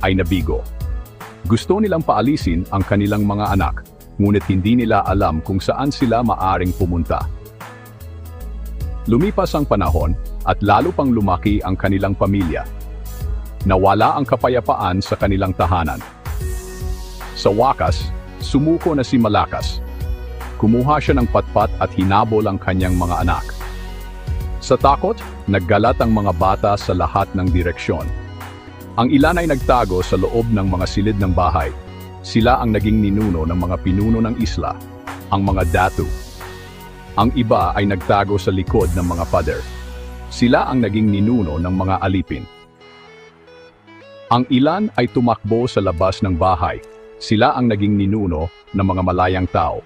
ay nabigo. Gusto nilang paalisin ang kanilang mga anak, ngunit hindi nila alam kung saan sila maaring pumunta. Lumipas ang panahon at lalo pang lumaki ang kanilang pamilya. Nawala ang kapayapaan sa kanilang tahanan. Sa wakas, sumuko na si Malakas. Kumuha siya ng patpat at hinabol ang kanyang mga anak. Sa takot, naggalat ang mga bata sa lahat ng direksyon. Ang ilan ay nagtago sa loob ng mga silid ng bahay. Sila ang naging ninuno ng mga pinuno ng isla, ang mga datu. Ang iba ay nagtago sa likod ng mga pader. Sila ang naging ninuno ng mga alipin. Ang ilan ay tumakbo sa labas ng bahay. Sila ang naging ninuno ng mga malayang tao.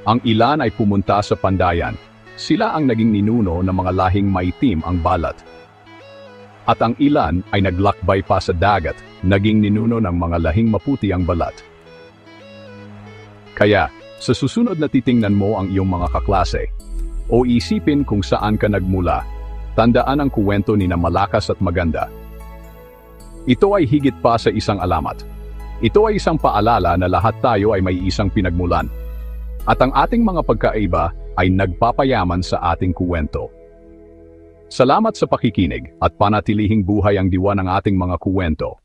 Ang ilan ay pumunta sa pandayan. Sila ang naging ninuno ng mga lahing maitim ang balat. At ang ilan ay naglakbay pa sa dagat, naging ninuno ng mga lahing maputi ang balat. Kaya, sa susunod na titingnan mo ang iyong mga kaklase, o isipin kung saan ka nagmula, tandaan ang kuwento ni na Malakas at Maganda. Ito ay higit pa sa isang alamat. Ito ay isang paalala na lahat tayo ay may isang pinagmulan. At ang ating mga pagkaiba ay nagpapayaman sa ating kuwento. Salamat sa pakikinig at panatilihing buhay ang diwa ng ating mga kuwento.